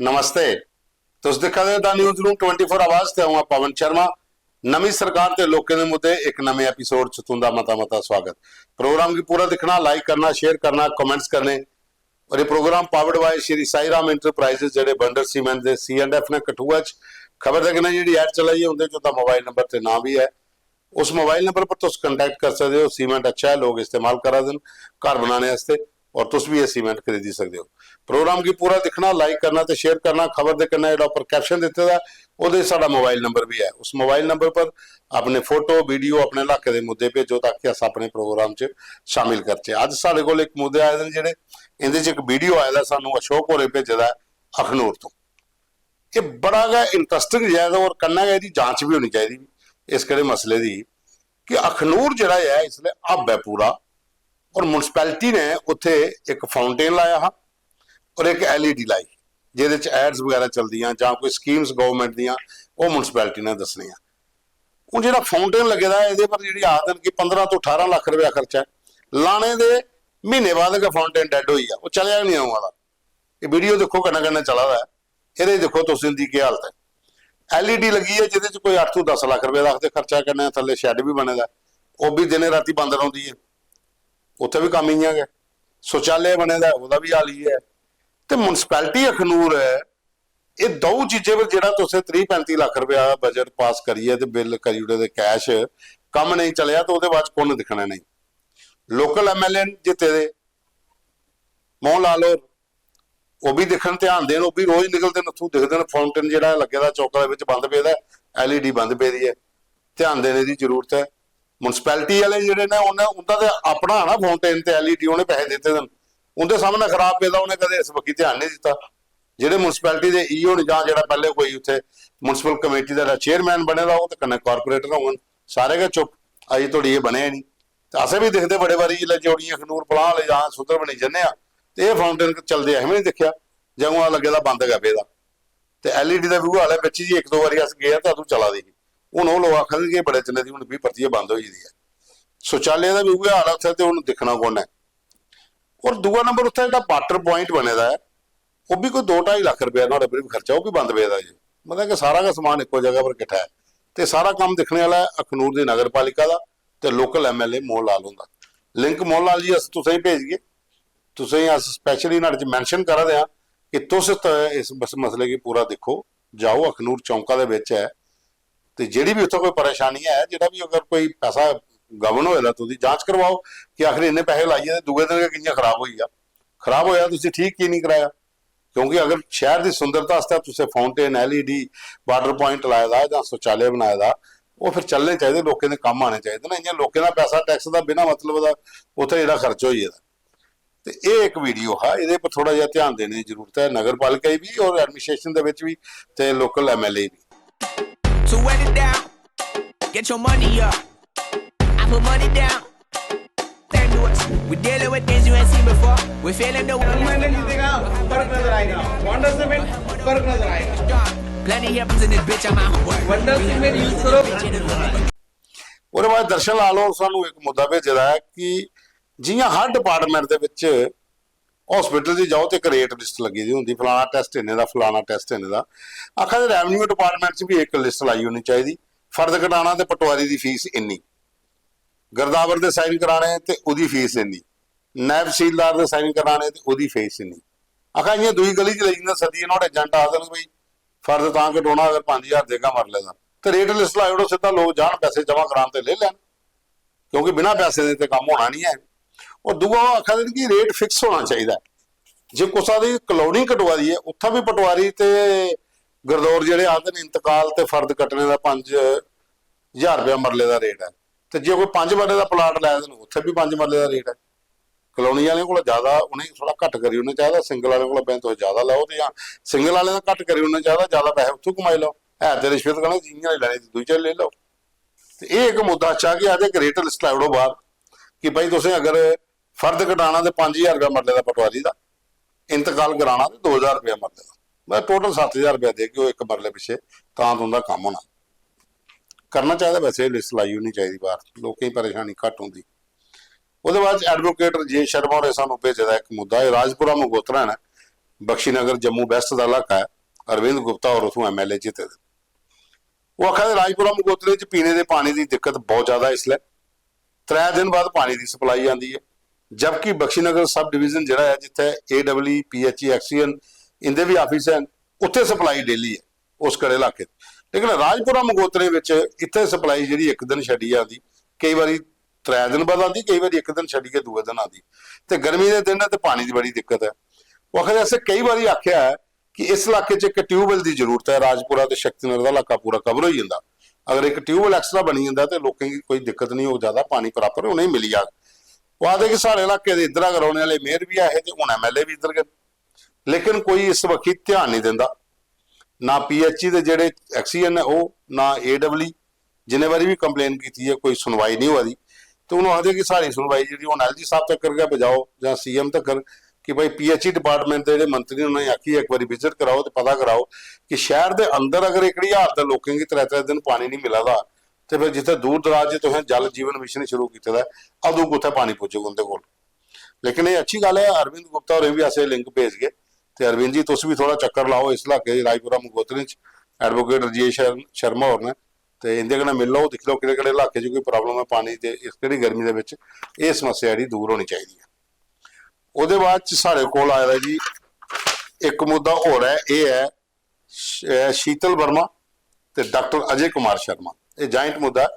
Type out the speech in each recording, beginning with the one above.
नमस्ते। तुस दिक्खा दे दा न्यूज़ रूम 24 आवाज ते हूं पवन शर्मा। नवी सरकार ते लोकें दे मुद्दे एक नवे एपीसोड च तुंदा मता मता स्वागत। प्रोग्राम की पूरा दिखना, लाइक करना, शेयर करना, कमेंट्स करने। और ये program powered by Shri Sai Ram enterprises जेडे बंडर सीमेंट दे C&F ने कठुआ च खबर तक ने जी ऐड चलाई है उनके जो मोबाइल नंबर ते नाम भी है। उस मोबाइल नंबर पर तुस कंटैक्ट कर सकते हो। सीमेंट अच्छा है, लोग इस्तेमाल करा दिन घर बनाने वास्ते, और तुस भी ये सीमेंट खरीदी सकते हो। प्रोग्राम की पूरा दिखना, लाइक करना ते शेयर करना। खबर के कन्नै जेह्ड़ा उपर कैप्शन दित्ते दा ओह्दे साडा मोबाइल नंबर भी है। उस मोबाइल नंबर पर अपने फोटो वीडियो अपने इलाके के मुद्दे भेजो ताकि अस अपने प्रोग्राम च शामिल करचे। अज साडे कोल एक मुद्दे आए दे जेह्ड़े इंदे च एक वीडियो आए दा सानू अशोक होरें भेजे दा अखनूर तो। ये बड़ा गै इंटरस्टिंग है और कन्नै गै इहदी जांच भी होनी चाहिए इस केड़े मसले की कि अखनूर जिहड़ा है इसलिए हब है पूरा, और मुनसिपैलिटी ने उत्थे एक फाउंटेन लाया हा और एक LED लाई जिहदे च एड्स वगैरह चलदियां जां कोई स्कीम्स गवर्नमेंट दियां वो मुनसिपैलिटी ने दसनियां। हुण जिहड़ा फाउंटेन लगे दा इहदे पर जिहड़ी आखदन कि 15 तो 18 लाख रुपया खर्चा है। लाने दे महीने बाद गै फाउंटेन डेड होई आ, वो चलिया गै नहीं आउं वाला। ये वीडियो देखो कन्नै कन्नै चला दा है, इहदे देखो तुस इंदी की हालत है। LED लगी है जिहदे च कोई 8 तो 10 लाख रुपये आखदे खर्चा, कन्नै थल्ले शैड भी बने दा, वो भी दिने राती बंद रौंदी है, उत्थे भी कम इ'यां गै। शौचालय बने दा ओहदा भी हाल ही है। तो मुनसिपैलिटी अखनूर है, ये दो चीजें पर जो तुम 30-35 लाख रुपया बजट पास करिए तो बिल करी ओड़े कैश कम नहीं चलिया तो बाद कुन दिखने नहीं। लोकल MLA जिते दे मोहन लाल होर वो भी दिखन ध्यान देन, वो भी रोज निकलते उत्थों दिखते हैं। फाउंटेन जो लगे दा चौका बंद पे दा, LED बंद पे दी है, ध्यान देने की जरूरत है। मुनसिपैलिटी वाले जोड़े ने उनका तो अपना ना फाउंटेन ते LED उन्हें पैसे दिते सन, उनके सामने खराब पे उन्हें कदे इस बक्खी ध्यान नहीं दिता। ਜਿਹੜੇ मुनसिपैलिटी के EO ने ਜਾਂ ਜਿਹੜਾ ਪਹਿਲੇ ਕੋਈ ਉੱਥੇ म्यूनसिपल कमेटी का चेयरमैन बने दा तो कन्नै कारपोरेटर होवन, सारे गै चुप अजे थोड़ी ये बने नहीं। तो असें भी दिखते बड़े बारी जिसलै जोड़ियां खनूर पलाह ले जां सुधर बनी जन्ने तो ये फाउंटेन चलते असें भी नहीं दिखा, जगह लगे दा बंद गै पेदा। तो LED का व्यू हाल है बच्ची जी, एक दो बारी अस गए तो अदू चला दी ही, हूँ वो लोग आखन कि बड़े चने की हूँ भी परतियै बंद हो गई है। शौचालय का भी व्यू हाल है उत्थे, तो हूँ दिखना कौन है। और दूआ नंबर उत्थे जिहड़ा वाटर पॉइंट बने दा है वो भी कोई 2-2.5 लाख रुपया ना भी खर्चा, वो भी बंद पे जी। मतलब कि सारा का समान एको जगह पर इकट्ठा है। तो सारा काम दिखने वाला है अखनूर की नगर पालिका का तो लोकल MLA मोहन लाल होंदा। लिंक मोहन लाल जी अस तुसें भेजिए, तुसें अस स्पैशली इन्हां मैंशन करा दे कि तुस इस मसले की पूरा देखो, जाओ अखनूर चौंका दे विच है तो जिहड़ी भी उत्थे कोई परेशानी है, जिहड़ा भी अगर कोई पैसा गवन होएगा तो उसकी जांच करवाओ कि आखिर इन्ने पैसे लाइए तो दूए दिन कि'यां खराब होई आ, खराब होया तुसीं ठीक की नहीं कराया। क्योंकि अगर शहर की सुंदरता तुम फाउंटेन LED वाटर पॉइंट लाए दा जां शौचालय बनाए दा, वो फिर चलने चाहिए, लोगों के काम आने चाहिए ना। इ'यां लोगों का पैसा टैक्स का बिना मतलब का उत्थे जिहड़ा खर्च होई गेदा। तो ये एक वीडियो है, ये पर थोड़ा जिहा ध्यान देने की जरूरत है, नगर पालिका भी और एडमिनिस्ट्रेशन दे विच भी ते लोकल MLA भी। So wet it down, get your money up. I put money down. Thank you. We dealing with things you ain't seen before. We feeling the फर्क नजर आएगा, वंडर सीमेंट फर्क नजर आएगा। plenty happens in this bitch. I'm out work. Wonder cement use करो। और बाद दर्शन ला लो सानू एक मुद्दा भेजे दा है कि जियां हर डिपार्टमेंट दे विच हॉस्पिटल च जाओ तो एक रेट लिस्ट लगी दी होंदी, फलाना टेस्ट इन्ने दा, फलाना टेस्ट इन्ने दा। आखा दे रेवन्यू डिपार्टमेंट च भी एक लिस्ट लाई होनी चाहिए, फर्द कटाना ते पटवारी की फीस इन्नी, गिरदावर के साइन कराने तो उसकी फीस इन्नी, नायब तहसीलदार के साइन कराने तो उसकी फीस इन्नी। आखा इं दूई गली च लेना सदी नोट एजेंट आ देन बई फर्द तां कटाना अगर 5000 देगा मरले का तो रेट लिस्ट लाई ओड़ो, सीधा लोग जान पैसे जमा कराने तो ले लैन, क्योंकि बिना पैसे दे काम होना नहीं है। और दूआ आखा देन कि रेट फिक्स होना चाहिए। जो कुसा की कलोनी कटवा दी है उत्था भी पटवारी तो गिरदौर जोड़े आते हैं इंतकाल तो फर्द कटने का 5000 रुपया मरले का रेट है। तो जो कोई 5 मरले का प्लाट लै देन उत्थे भी 5 मरले का रेट है। कलोनी वाले को ज्यादा उन्हें थोड़ा घट करी उन्हें चाहिए, सिंगल वाले को बैंक तो ज्यादा लो, तो सिंगल वाले का घट करी उन्हें चाहिए, ज्यादा पैसे उत्थों कमाई लो, है तो रिश्वत कहना जियां लैनी दूई चल ले लो। तो ये एक मुद्दा अच्छा कि अज एक रेट लिस्ट लाई ओड़ो बाहर कि भाई तुम अगर फर्द कटाना तो 5000 रुपया मरले का पटवारी का, इंतकाल कराना तो 2000 रुपया मरले का, मैं टोटल 7000 रुपया दे के एक मरले पिछे तां तुंदा काम होना करना चाहिए। वैसे लिस्ट लाई होनी चाहिए बाहर, लोगों की परेशानी घट होंगी। उसके बाद एडवोकेट जे शर्मा और सानू भेजे दा एक मुद्दा है, राजपुरा मगोत्रा है ਬਖਸ਼ੀਨਗਰ ਜੰਮੂ ਵੈਸਟ ਦਾ ਇਲਾਕਾ ਹੈ, ਅਰਵਿੰਦ ਗੁਪਤਾ ਔਰ ਉਥੋਂ ਐਮਐਲਏ ਜਿੱਤੇ ਦੇ। ਉਹ ਆਖਦੇ ਰਾਜਪੁਰਾ ਮਗੋਤਰੇ ਚ ਪੀਣੇ ਦੇ ਪਾਣੀ ਦੀ ਦਿੱਕਤ ਬਹੁਤ ਜ਼ਿਆਦਾ, ਇਸ ਲਈ 3 ਦਿਨ ਬਾਅਦ ਪਾਣੀ ਦੀ ਸਪਲਾਈ ਆਉਂਦੀ ਹੈ। ਜਦਕਿ ਬਖਸ਼ੀਨਗਰ ਸਬ ਡਿਵੀਜ਼ਨ ਜਿਹੜਾ ਹੈ, ਜਿੱਥੇ AWE PHE ਐਕਸੀਅਨ ਇਹਦੇ ਵੀ ਆਫਿਸ ਹਨ, ਉੱਥੇ ਸਪਲਾਈ ਡੇਲੀ ਹੈ ਉਸ ਕੜੇ ਇਲਾਕੇ। ਲੇਕਿਨ ਰਾਜਪੁਰਾ ਮਗੋਤਰੇ ਵਿੱਚ ਇੱਥੇ ਸਪਲਾਈ ਜਿਹੜੀ ਇੱਕ ਦਿਨ ਛੱਡੀ ਆਉਂਦੀ, ਕਈ ਵਾਰੀ 3 ਦਿਨ ਬਾਅਦ ਆਉਂਦੀ, ਕਈ ਵਾਰੀ ਇੱਕ ਦਿਨ ਛੱਡੀ ਕੇ ਦੂਏ ਦਿਨ ਆਉਂਦੀ। ਤੇ ਗਰਮੀ ਦੇ ਦਿਨ ਤੇ ਪਾਣੀ ਦੀ ਬੜੀ ਦਿੱਕਤ ਹੈ। ਉਹ ਆਖਦੇ ਅਸੀਂ ਕਈ ਵਾਰੀ ਆਖਿਆ ਹੈ ਕਿ ਇਸ ਇਲਾਕੇ 'ਚ ਇੱਕ ਟਿਊਬਵੈਲ ਦੀ ਜ਼ਰੂਰਤ ਹੈ। ਰਾਜਪੁਰਾ ਤੇ ਸ਼ਕਤੀਨਗਰ ਦਾ ਇਲਾਕਾ ਪੂਰਾ ਕਵਰ ਹੋ ਜਾਂਦਾ, ਅਗਰ ਇੱਕ ਟਿਊਬਵੈਲ ਐਕਸਟਰਾ ਬਣੀ ਜਾਂਦਾ ਤੇ ਲੋਕਾਂ ਦੀ ਕੋਈ ਦਿੱਕਤ ਨਹੀਂ ਹੋ ਜ਼ਿਆਦਾ, ਪਾਣੀ ਪ੍ਰਾਪਰ ਉਹਨੇ ਮਿਲ ਜਾ। ਉਹ ਆਖਦੇ ਕਿ ਸਾਡੇ ਇਲਾਕੇ ਦੇ ਇੱਧਰ ਅਗਰ ਆਉਣੇ ਵਾਲੇ ਮੇਅਰ ਵੀ ਆਏ ਤੇ ਹੁਣ ਐਮਐਲਏ ਵੀ ਇੱਧਰ ਗਏ, ਲੇਕਿਨ ਕੋਈ ਇਸ ਵਕਤ ਧਿਆਨ ਨਹੀਂ ਦਿੰਦਾ। ਨਾ PHE ਦੇ ਜਿਹੜੇ ਐਕਸੀਅਨ ਹੈ ਉਹ, ਨਾ AWE, ਜਿੰਨੇ ਵਾਰੀ ਵੀ ਕੰਪਲੇਨ ਕੀਤੀ ਹੈ ਕੋਈ ਸੁਣਵਾਈ ਨਹੀਂ ਹੋਈ। ਤੇ ਉਹਨੂੰ ਆਖਦੇ ਕਿ ਸਾਡੀ ਸੁਣਵਾਈ ਜਿਹੜੀ ਹੁਣ LG ਸਾਹਿਬ ਤੱਕ ਕਰਕੇ ਭਜਾਓ ਜਾਂ CM ਤੱਕ ਕਿ ਭਾਈ PHE ਡਿਪਾਰਟਮੈਂਟ ਦੇ ਜਿਹੜੇ ਮੰਤਰੀ ਉਹਨਾਂ ਨੇ ਆਖੀ ਇੱਕ ਵਾਰੀ ਵਿਜ਼ਿਟ ਕਰਾਓ ਤੇ ਪਤਾ ਕਰਾਓ ਕਿ ਸ਼ਹਿਰ ਦੇ ਅੰਦਰ ਅਗਰ ਇਕੜੀ ਹਾਲਤ ਹੈ, ਲੋਕਾਂ ਦੀ 3 ਦਿਨ ਪਾਣੀ ਨਹੀਂ ਮਿਲਦਾ, ਤੇ ਫਿਰ ਜਿੱਥੇ ਦੂਰ ਦਰਾਜ ਜੇ ਤੁਸੀਂ ਜਲ ਜੀਵਨ ਮਿਸ਼ਨ ਸ਼ੁਰੂ ਕੀਤਾ ਦਾ, ਉਦੋਂ ਕਿੱਥੇ ਪਾਣੀ ਪਹੁੰਚੇਗਾ ਉਹਦੇ ਕੋਲ। ਲੇਕਿਨ ਇਹ ਅੱਛੀ ਗੱਲ ਹੈ, ਅਰਵਿੰਦ ਗੁਪਤਾ ਹੋਰੇ ਵੀ ਐਸੇ ਲਿੰਕ ਭੇਜ ਗਏ। ਤੇ ਅਰਵਿੰਦ ਜੀ ਤੁਸੀਂ ਵੀ ਥੋੜਾ ਚੱਕਰ ਲਾਓ ਇਸ ਇਲਾਕੇ ਰਾਜਪੁਰਾ ਮਗੋਤਰੇ ਚ, ਐਡਵੋਕੇਟ ਰਜੇਸ਼ ਸ਼ਰਮਾ ਹੋਰ ਨੇ, ਤੇ ਇਹਦੇ ਨਾਲ ਮਿਲ ਲਓ, ਦੇਖ ਲਓ ਕਿਹੜੇ ਕਿਹੜੇ ਇਲਾਕੇ 'ਚ ਕੋਈ ਪ੍ਰੋਬਲਮ ਹੈ ਪਾਣੀ ਤੇ ਇਸ ਕਿਹੜੀ ਗਰਮੀ ਦੇ ਵਿੱਚ ਇਹ ਸਮੱਸਿਆ ਜਿਹੜੀ ਦੂਰ ਹੋਣੀ ਚਾਹੀਦੀ ਹੈ। ਉਹਦੇ ਬਾਅਦ ਚ ਸਾਡੇ ਕੋਲ ਆਇਆ ਜੀ ਇੱਕ ਮੁੱਦਾ ਹੋਰ ਹੈ, ਇਹ ਹੈ ਸ਼ੀਤਲ ਵਰਮਾ ਤੇ ਡਾਕਟਰ ਅਜੇ ਕੁਮਾਰ ਸ਼ਰਮਾ। ਇਹ ਜੁਆਇੰਟ ਮੁੱਦਾ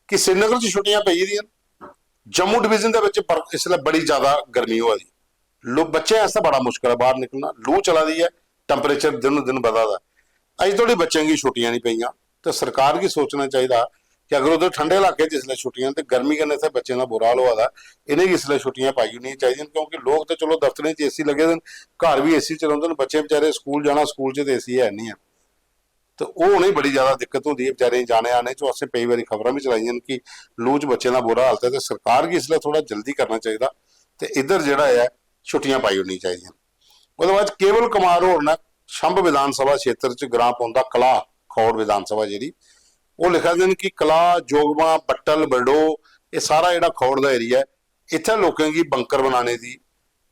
ਕਿ श्रीनगर 'ਚ ਛੁੱਟੀਆਂ ਪਈ ਦੀਆਂ, ਜੰਮੂ ਡਿਵੀਜ਼ਨ ਦੇ ਵਿੱਚ ਇਸ ਵੇਲੇ ਬੜੀ ਜ਼ਿਆਦਾ ਗਰਮੀ ਹੋ ਰਹੀ, ਬੱਚੇ ਵਾਸਤੇ ਬੜਾ ਮੁਸ਼ਕਲ ਹੈ ਬਾਹਰ ਨਿਕਲਣਾ, ਲੂ ਚਲਾਦੀ ਹੈ, ਟੈਂਪਰੇਚਰ ਦਿਨ ਦਿਨ ਵਧਦਾ। ਅਜੇ ਥੋੜੀ ਬੱਚਿਆਂ ਦੀ ਛੁੱਟੀਆਂ ਨਹੀਂ ਪਈਆਂ ਤੇ ਸਰਕਾਰ ਕੀ ਸੋਚਣਾ ਚਾਹੀਦਾ ਕਿ ਅਗਰ ਉਧਰ ਠੰਡੇ ਇਲਾਕੇ 'ਚ ਇਸ ਵੇਲੇ ਛੁੱਟੀਆਂ ਤੇ ਗਰਮੀ ਕਰਨੇ ਤੇ ਬੱਚਿਆਂ ਦਾ ਬੁਰਾ ਹਾਲ ਹੋਇਆ, ਇਹਨੇ ਇਸ ਵੇਲੇ ਛੁੱਟੀਆਂ ਪਾਈ ਹੋਣੀਆਂ ਚਾਹੀਦੀਆਂ, ਕਿਉਂਕਿ ਲੋਕ ਤੇ ਚਲੋ ਦਫ਼ਤਰਾਂ 'ਚ AC ਲੱਗੇ ਨੇ, ਘਰ ਵੀ AC ਚਲਾਉਂਦੇ ਨੇ, ਬੱਚੇ ਵਿਚਾਰੇ ਸਕੂਲ ਜਾਣਾ, ਸਕੂਲ 'ਚ ਤੇ AC ਹੈ ਨਹੀਂ ਆ, ਤੇ ਉਹ ਨਹੀਂ ਬੜੀ ਜ਼ਿਆਦਾ ਦਿੱਕਤ ਹੁੰਦੀ ਹੈ ਵਿਚਾਰੇ ਜਾਣੇ ਆਣੇ 'ਚ। ਅਸੀਂ ਕਈ ਵਾਰੀ ਖਬਰਾਂ ਵੀ ਚਲਾਈਆਂ ਕਿ ਲੂ 'ਚ ਬੱਚਿਆਂ ਦਾ ਬੁਰਾ ਹਾਲਤ ਹੈ, ਤੇ ਸਰਕਾਰ ਕੀ ਇਸ ਲਈ ਥੋੜਾ ਜਲਦੀ ਕਰਨਾ ਚਾਹੀਦਾ ਤੇ ਇੱਧਰ ਜਿਹੜਾ ਹੈ ਛੁੱਟੀਆਂ ਪਾਈ ਹੋਣੀ ਚਾਹੀਦੀਆਂ। ਉਹਦੇ ਬਾਅਦ ਕੇਵਲ ਕੁਮਾਰ ਹੋਰ ਨੇ ਸ਼ੰਭ ਵਿਧਾਨ ਸਭਾ ਖੇਤਰ 'ਚ ਗ੍ਰਾਮ ਪਾਉਂਦਾ ਕਲਾ ਖੌੜ ਵਿਧਾਨ ਸਭਾ ਜਿਹੜੀ, ਉਹ ਲਿਖਿਆ ਦਿਨ ਕਿ ਕਲਾ ਜੋਗਵਾ ਪੱਟਲ ਬਰਡੋ ਇਹ ਸਾਰਾ ਜਿਹੜਾ ਖੌੜ ਦਾ ਏਰੀਆ ਹੈ, ਇੱਥੇ ਲੋਕਾਂ ਦੀ ਬੰਕਰ ਬਣਾਉਣੇ ਦੀ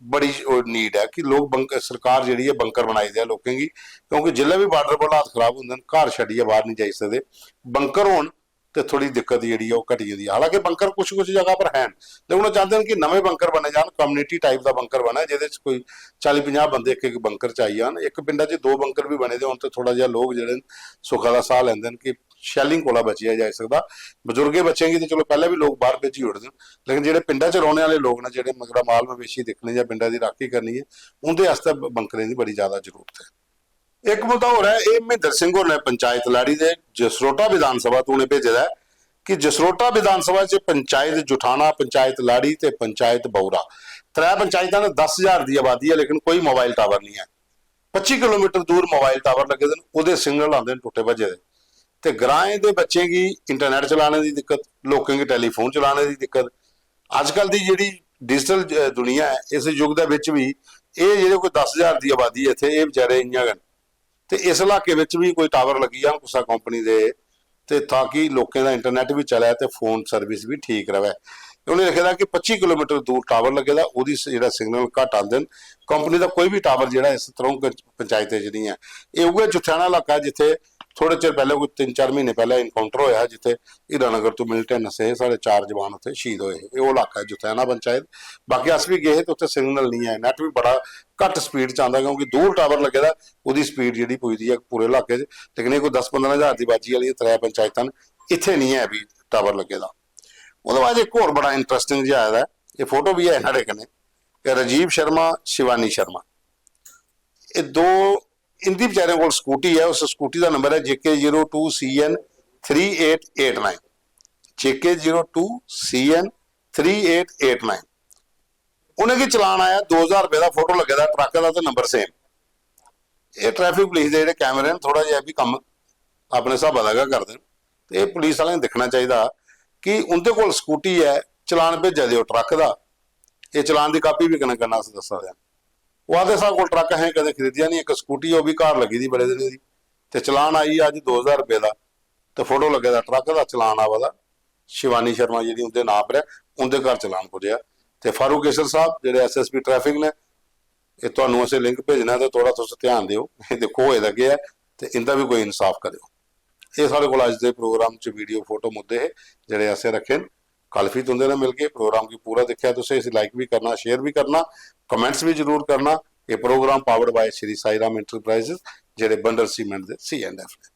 ਬੜੀ ਨੀਡ ਹੈ ਕਿ ਲੋਕ ਸਰਕਾਰ ਜਿਹੜੀ ਹੈ ਬੰਕਰ ਬਣਾਈ ਦੇ ਲੋਕਾਂ ਦੀ, ਕਿਉਂਕਿ ਜਿੱਲੇ ਵੀ ਬਾਰਡਰ ਪਰ ਹਾਲਾਤ ਖਰਾਬ ਹੁੰਦੇ ਨੇ, ਘਰ ਛੱਡੀਏ ਬਾਹਰ ਨਹੀਂ ਜਾਈ ਸਕਦੇ, ਬੰਕਰ ਹੋਣ ਤੇ ਥੋੜੀ ਦਿੱਕਤ ਜਿਹੜੀ ਉਹ ਘਟੀ ਜਾਂਦੀ ਹੈ। ਹਾਲਾਂਕਿ ਬੰਕਰ ਕੁਝ ਜਗ੍ਹਾ ਪਰ ਹੈ, ਲੇਕਿਨ ਉਹ ਚਾਹੁੰਦੇ ਨੇ ਕਿ ਨਵੇਂ ਬੰਕਰ ਬਣੇ ਜਾਣ, ਕਮਿਊਨਿਟੀ ਟਾਈਪ ਦਾ ਬੰਕਰ ਬਣੇ ਜਿਹਦੇ 'ਚ ਕੋਈ 40-50 ਬੰਦੇ ਇੱਕ ਬੰਕਰ 'ਚ ਆਈ ਜਾਣ। ਇੱਕ ਪਿੰਡਾਂ 'ਚ 2 ਬੰਕਰ ਵੀ ਬਣੇ ਦੇ ਹੁਣ ਤੇ ਥੋੜਾ ਜਿਹਾ ਲੋਕ ਜਿਹੜੇ ਸੁੱਖਾ ਦਾ ਸਾਹ ਲੈਂਦੇ ਨੇ ਕਿ ਸ਼ੈਲਿੰਗ ਕੋਲਾ ਬਚਿਆ ਜਾ ਸਕਦਾ। ਬਜ਼ੁਰਗੇ ਬੱਚਿਆਂ ਦੀ ਚਲੋ ਪਹਿਲਾਂ ਵੀ ਲੋਕ ਬਾਹਰ ਭੇਜੀ ਉੱਡਦੇ, ਲੇਕਿਨ ਜਿਹੜੇ ਪਿੰਡਾਂ 'ਚ ਰਹਿਣ ਵਾਲੇ ਲੋਕ ਨੇ, ਜਿਹੜੇ ਮਗਰਾ ਮਾਲ ਮਵੇਸ਼ੀ ਦੇਖਣੇ ਜਾਂ ਪਿੰਡਾਂ ਦੀ ਰਾਖੀ ਕਰਨੀ ਹੈ, ਉਹਦੇ ਵਾਸਤੇ ਬੰਕਰਾਂ ਦੀ ਬੜੀ ਜ਼ਿਆਦਾ ਜ਼ਰੂਰਤ ਹੈ। ਇੱਕ ਮੁੱਦਾ ਹੋਰ ਹੈ, ਇਹ ਮਹਿੰਦਰ ਸਿੰਘ ਹੋਰ ਨੇ ਪੰਚਾਇਤ ਲਾੜੀ ਦੇ ਜਸਰੋਟਾ ਵਿਧਾਨ ਸਭਾ ਤੋਂ ਨੇ ਭੇਜਿਆ ਕਿ ਜਸਰੋਟਾ ਵਿਧਾਨ ਸਭਾ 'ਚ ਪੰਚਾਇਤ ਜੁਠਾਣਾ, ਪੰਚਾਇਤ ਲਾੜੀ ਤੇ ਪੰਚਾਇਤ ਬੌਰਾ, 3 ਪੰਚਾਇਤਾਂ ਨੇ 10,000 ਦੀ ਆਬਾਦੀ ਹੈ, ਲੇਕਿਨ ਕੋਈ ਮੋਬਾਈਲ ਟਾਵਰ ਨਹੀਂ ਹੈ। 25 ਕਿਲੋਮੀਟਰ ਦੂਰ ਮੋਬਾਈਲ ਟਾਵਰ ਲੱਗੇ ਨੇ, ਉਹਦੇ ਸਿਗਨਲ ਆਉਂਦੇ ਨੇ ਟੁੱਟੇ ਭੱਜੇ ਦੇ, ਤੇ ਗ੍ਰਾਂਏ ਦੇ ਬੱਚੇ की इंटरनेट चलाने की दिक्कत, लोगों की टेलीफोन चलाने की दिक्कत। अजकल की जी डिजिटल दुनिया है, इस युग के विच भी ये जो कोई 10,000 की आबादी है इत्थे, ये बेचारे इं गन ते इस इलाके विच भी कोई टावर लगी जान कुसा कंपनी दे, ते ताकि लोगों का इंटरनेट भी चले ते फोन सर्विस भी ठीक रहे। उन्हें लिखा कि 25 किलोमीटर दूर टावर लगे दा, उहदी जिहड़ा सिग्नल घट आते हैं। कंपनी का कोई भी टावर जिहड़ा इस तरह पंचायत च नहीं है। ये उहे जुठियाना इलाका जिथे थोड़े चिर पहले कोई 3-4 महीने पहले इनकाउंटर होया, जिथे हीरानगर तो मिलिटेंट नसे साढ़े 4 जवान उत्थे शहीद होए। ये इलाका है जुठियाना पंचायत। बाकी अस भी गए तो उत्थे सिग्नल नहीं है, नैट भी बड़ा घट स्पीड च आंदा, क्योंकि दूर टावर लगे दा, उहदी स्पीड जिहड़ी पुजदी है पूरे इलाके च। लेकिन ये कोई 10-15 हज़ार की बाजी वाली 3 पंचायतां इत्थे नहीं है भी टावर लगे दा। ਉਹਦੇ ਬਾਅਦ ਇੱਕ ਹੋਰ ਬੜਾ ਇੰਟਰਸਟਿੰਗ ਜਿਹਾ ਆਇਆ, ਇਹ ਫੋਟੋ ਵੀ ਹੈ ਸਾਡੇ ਕਨੇ, ਕਿ ਰਾਜੀਵ ਸ਼ਰਮਾ ਸ਼ਿਵਾਨੀ ਸ਼ਰਮਾ, ਇਹ 2 ਇੰਦੀ ਵਿਚਾਰਿਆਂ ਕੋਲ ਸਕੂਟੀ ਹੈ। ਉਸ ਸਕੂਟੀ ਦਾ ਨੰਬਰ ਹੈ JK02CN3889, JK02CN3889। ਉਹਨੇ ਕੀ ਚਲਾਨ ਆਇਆ 2000 ਰੁਪਏ ਦਾ, ਫੋਟੋ ਲੱਗਿਆ ਦਾ ਟਰੱਕ ਦਾ ਤੇ ਨੰਬਰ ਸੇਮ। ਇਹ ਟ੍ਰੈਫਿਕ ਪੁਲਿਸ ਦੇ ਜਿਹੜੇ ਕੈਮਰੇ ਨੇ ਥੋੜਾ ਜਿਹਾ ਵੀ ਕੰਮ ਆਪਣੇ ਹਿਸਾਬਾਂ ਦਾ ਕਰਦੇ ਨੇ, ਤੇ ਇਹ ਪੁਲਿਸ ਵਾਲਿਆਂ ਨੂੰ ਦੇਖਣਾ ਚਾਹੀਦਾ कि उनके कोल स्कूटी है, चलान भेजा दो ट्रक का, ये चलान की कापी भी कने करना अस दसा दें। वो आते साढ़े कोल ट्रक है कदे खरीदिया नहीं, एक स्कूटी वो भी घर लगी थी बड़े दिन की, तो चलान आई अज 2000 रुपये का, तो फोटो लगे दा ट्रक का, चलान आवा दा शिवानी शर्मा जी उनके नाम पर है, उनके घर चलान पुजया। तो फारूक केसर साहब जो SSP ट्रैफिक ने, ਇਹ ਤੁਹਾਨੂੰ ਅਸੀਂ ਲਿੰਕ ਭੇਜਣਾ ਤੇ ਥੋੜਾ ਤੁਸੀਂ ਧਿਆਨ ਦਿਓ, ਇਹ ਦੇਖੋ ਇਹ ਲੱਗੇ ਆ ਤੇ ਇਹਦਾ ਵੀ ਕੋਈ ਇਨਸਾਫ ਕਰਿਓ। ਇਹ ਸਾਡੇ ਕੋਲ ਅੱਜ ਦੇ ਪ੍ਰੋਗਰਾਮ 'ਚ ਵੀਡੀਓ ਫੋਟੋ ਮੁੱਦੇ ਹੈ ਜਿਹੜੇ ਅਸੀਂ ਰੱਖੇ ਨੇ। ਕਾਲਫੀ ਤੁੰਦੇ ਨਾਲ ਮਿਲ ਕੇ ਪ੍ਰੋਗਰਾਮ ਕੀ ਪੂਰਾ ਦੇਖਿਆ ਤੁਸੀਂ, ਇਸ ਲਾਈਕ ਵੀ ਕਰਨਾ, ਸ਼ੇਅਰ ਵੀ ਕਰਨਾ, ਕਮੈਂट्स ਵੀ ਜ਼ਰੂਰ ਕਰਨਾ। ਇਹ ਪ੍ਰੋਗਰਾਮ ਪਾਵਰਡ ਬਾय ਸ਼੍ਰੀ ਸਾਈ ਰਾਮ ਇੰਟਰਪ੍ਰਾਈजेस ਜਿਹੜੇ ਬੰਡਲ ਸੀਮੈਂਟ ਦੇ C&F ਨੇ।